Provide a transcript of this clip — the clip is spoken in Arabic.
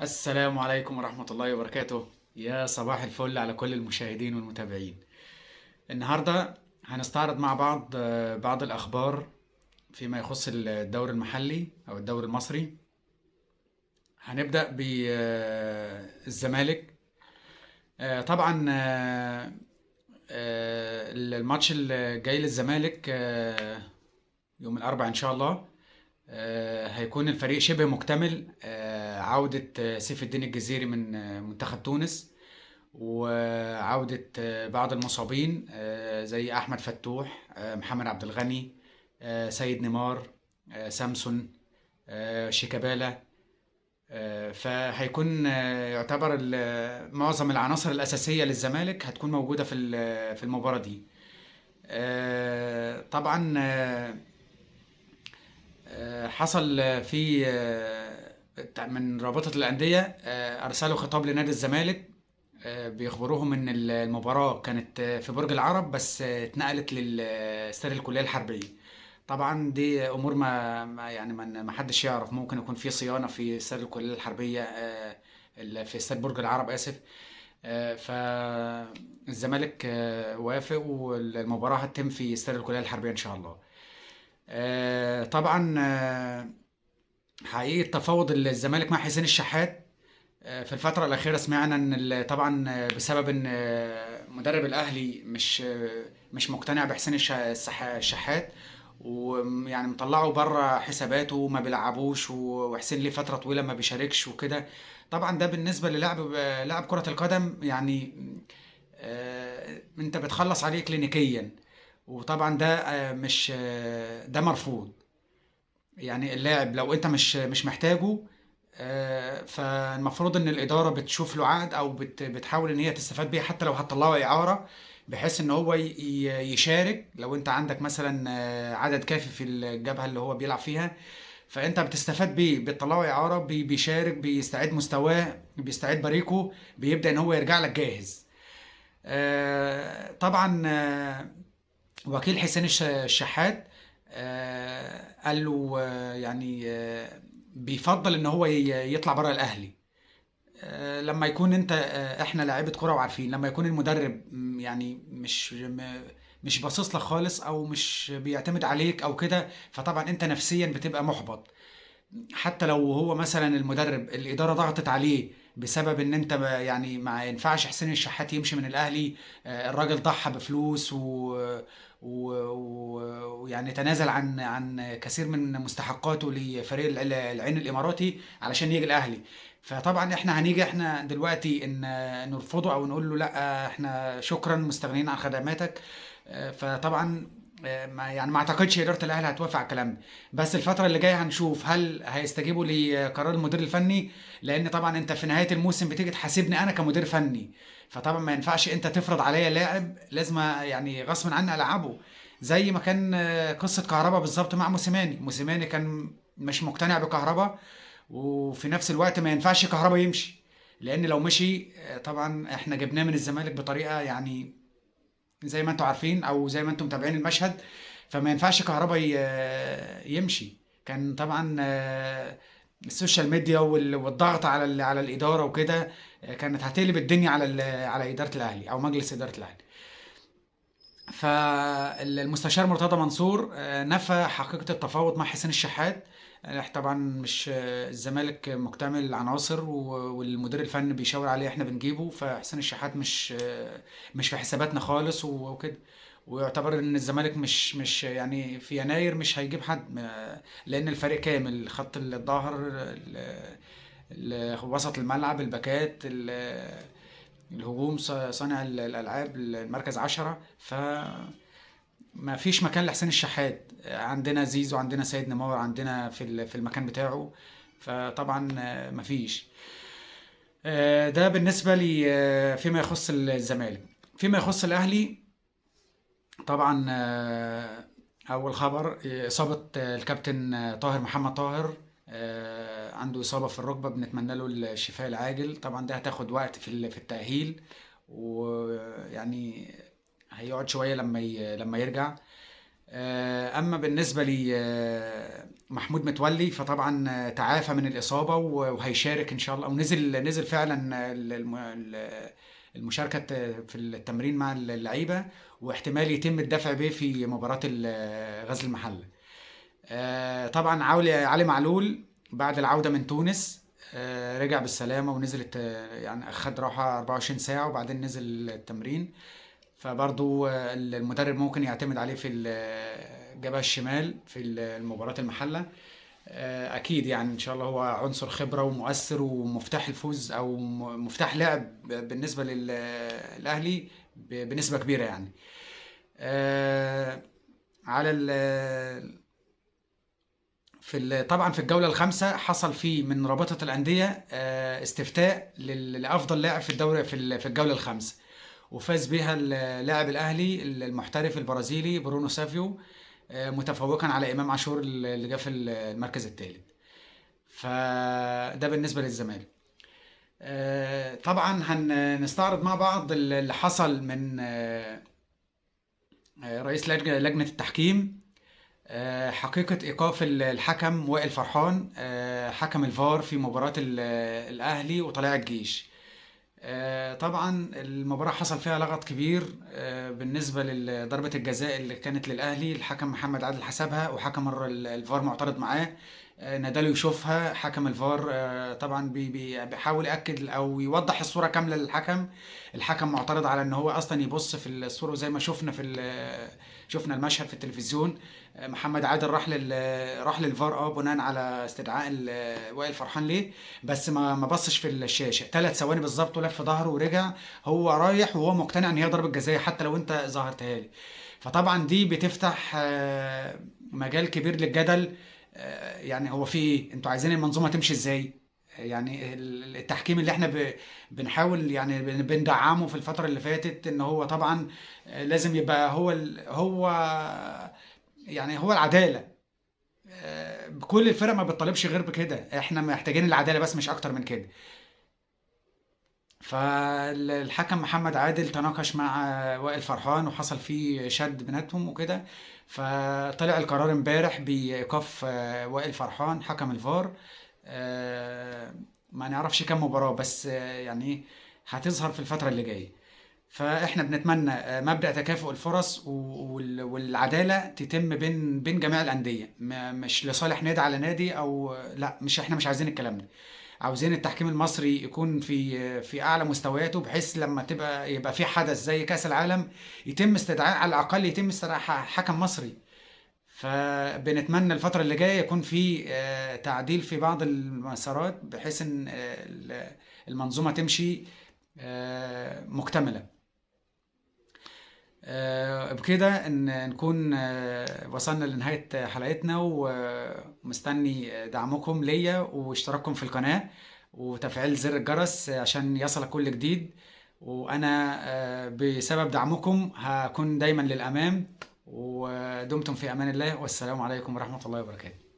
السلام عليكم ورحمة الله وبركاته. يا صباح الفل على كل المشاهدين والمتابعين. النهاردة هنستعرض مع بعض بعض الأخبار فيما يخص الدوري المحلي أو الدوري المصري. هنبدأ بالزمالك. طبعا الماتش الجاي للزمالك يوم الأربعاء إن شاء الله. هيكون الفريق شبه مكتمل. عودة سيف الدين الجزيري من منتخب تونس، وعودة بعض المصابين زي أحمد فتوح، محمد عبد الغني، سيد نيمار، سامسون، شيكابالا. فهيكون يعتبر معظم العناصر الأساسية للزمالك هتكون موجودة في المباراة دي. طبعا حصل في من رابطة الأندية أرسلوا خطاب لنادي الزمالك، بيخبروهم إن المباراة كانت في برج العرب، بس اتنقلت للاستاد الكلية الحربية. طبعا دي أمور يعني ما حدش يعرف. ممكن يكون في صيانة في استاد الكلية الحربية، في استاد برج العرب آسف. فالزمالك وافق، والمباراة هتتم في استاد الكلية الحربية إن شاء الله. طبعا حقيقة تفاوض الزمالك مع حسين الشحات في الفترة الأخيرة سمعنا إن طبعا بسبب إن مدرب الأهلي مش مقتنع بحسين الشحات، ويعني مطلعه بره حساباته وما بيلعبوش، وحسين ليه فترة طويلة ما بيشاركش وكده. طبعا ده بالنسبة لاعب كرة القدم يعني انت بتخلص عليه كلينيكيا، وطبعا ده مش ده مرفوض. يعني اللاعب لو انت مش محتاجه، فالمفروض ان الاداره بتشوف له عقد، او بتحاول ان هي تستفاد بيه حتى لو هتطلعه اعاره، بحيث ان هو يشارك. لو انت عندك مثلا عدد كافي في الجبهه اللي هو بيلعب فيها، فانت بتستفاد بيه، بتطلعه اعاره، بيشارك، بيستعيد مستواه، بيستعيد بريقه، بيبدا ان هو يرجع لك جاهز. طبعا وكيل حسين الشحات قال له يعني بيفضل ان هو يطلع بره الاهلي. لما يكون انت احنا لاعيبه كوره وعارفين، لما يكون المدرب يعني مش باصص لك خالص، او مش بيعتمد عليك او كده، فطبعا انت نفسيا بتبقى محبط. حتى لو هو مثلا المدرب الاداره ضغطت عليه بسبب ان انت يعني ما ينفعش حسين الشحات يمشي من الاهلي. الراجل ضحى بفلوس ويعني تنازل عن كثير من مستحقاته لفريق العين الاماراتي علشان يجي الاهلي. فطبعا احنا هنيجي احنا دلوقتي ان نرفضه او نقول له لا احنا شكرا مستغنيين عن خدماتك. فطبعا ما اعتقدش اداره الاهلي هتوافق على الكلام ده. بس الفتره اللي جايه هنشوف هل هيستجيبوا لقرار المدير الفني، لان طبعا انت في نهايه الموسم بتيجي تحاسبني انا كمدير فني. فطبعا ما ينفعش انت تفرض عليا لاعب لازم يعني غصب عني العبه. زي ما كان قصه كهربا بالظبط مع موسيماني كان مش مقتنع بكهربا، وفي نفس الوقت ما ينفعش كهربا يمشي، لان لو مشي طبعا احنا جبناه من الزمالك بطريقه يعني زي ما انتم عارفين، او زي ما انتم متابعين المشهد. فما ينفعش كهربا يمشي. كان طبعا السوشيال ميديا والضغط على الاداره وكده كانت هتقلب الدنيا على اداره الاهلي او مجلس اداره الاهلي. فالمستشار مرتضى منصور نفى حقيقة التفاوض مع حسين الشحات. طبعا مش الزمالك مكتمل العناصر، والمدير الفني بيشاور عليه احنا بنجيبه، فحسين الشحات مش في حساباتنا خالص وكده. ويعتبر ان الزمالك مش يعني في يناير مش هيجيب حد، لان الفريق كامل، خط الظهر، وسط الملعب، الباكات، الهجوم، صانع الالعاب، المركز 10. ما فيش مكان لحسين الشحات. عندنا زيزو، عندنا سيد نيمار، عندنا في المكان بتاعه. فطبعا ما فيش. ده بالنسبه لي فيما يخص الزمالك. فيما يخص الاهلي، طبعا اول خبر اصابه الكابتن طاهر محمد طاهر. عنده اصابه في الركبه، بنتمنى له الشفاء العاجل. طبعا ده هتاخد وقت في التاهيل، ويعني هيقعد شويه لما يرجع. اما بالنسبه لي محمود متولي، فطبعا تعافى من الاصابه وهيشارك ان شاء الله، ونزل فعلا المشاركه في التمرين مع اللعيبه، واحتمال يتم الدفع به في مباراه غزل المحله. طبعا علي معلول بعد العوده من تونس رجع بالسلامه ونزلت، يعني اخد راحه 24 ساعه وبعدين نزل التمرين. فبرضو المدرب ممكن يعتمد عليه في الجبهة الشمال في المباراة المحلة. أكيد يعني إن شاء الله هو عنصر خبرة ومؤثر ومفتاح الفوز أو مفتاح لعب بالنسبة للأهلي بنسبة كبيرة يعني. على طبعا في الجولة الخامسة حصل فيه من رابطة الأندية استفتاء لأفضل لاعب في الدوري في الجولة الخامسة، وفاز بها اللاعب الأهلي المحترف البرازيلي برونو سافيو، متفوقا على إمام عاشور اللي جه في المركز الثالث. فده بالنسبة للزمالك. طبعا هنستعرض مع بعض اللي حصل من رئيس لجنة التحكيم. حقيقة إيقاف الحكم وائل فرحان حكم الفار في مباراة الأهلي وطلائع الجيش. طبعا المباراة حصل فيها لغط كبير بالنسبة لضربة الجزاء اللي كانت للأهلي. الحكم محمد عادل حسبها وحكم الفار معترض معاه، ناداله يشوفها. حكم الفار طبعا بيحاول يأكد أو يوضح الصورة كاملة للحكم. الحكم معترض على ان هو اصلا يبص في الصورة، زي ما شفنا شفنا المشهد في التلفزيون. محمد عادل راح للفار بناء على استدعاء وائل فرحان ليه، بس ما بصش في الشاشة 3 ثواني بالظبط ولف ظهره ورجع. هو رايح وهو مقتنع ان هي ضربة جزاء حتى لو انت ظهرتها لي. فطبعا دي بتفتح مجال كبير للجدل. يعني هو في ايه؟ انتوا عايزين المنظومة تمشي ازاي؟ يعني التحكيم اللي احنا بنحاول يعني بندعمه في الفترة اللي فاتت، ان هو طبعا لازم يبقى هو يعني هو العدالة. كل الفرق ما بتطالبش غير بكده، احنا محتاجين العدالة بس مش اكتر من كده. فالحكم محمد عادل تناقش مع وائل فرحان وحصل فيه شد بيناتهم وكده. فطلع القرار امبارح بإيقاف وائل فرحان حكم الفار. ما نعرفش كام مباراة، بس يعني هتظهر في الفترة اللي جاية. فاحنا بنتمنى مبدأ تكافؤ الفرص والعدالة تتم بين جميع الأندية، مش لصالح نادي على نادي او لا، احنا مش عايزين الكلام ده. عاوزين التحكيم المصري يكون في اعلى مستوياته، بحيث لما يبقى في حدث زي كأس العالم يتم استدعاء، على الاقل يتم استدعاء حكم مصري. فبنتمنى الفترة اللي جاية يكون في تعديل في بعض المسارات، بحيث ان المنظومة تمشي مكتملة. بكده ان نكون وصلنا لنهاية حلقتنا، ومستني دعمكم ليا واشتراككم في القناة وتفعيل زر الجرس عشان يصلك كل جديد. وانا بسبب دعمكم هكون دايما للامام. ودمتم في امان الله، والسلام عليكم ورحمة الله وبركاته.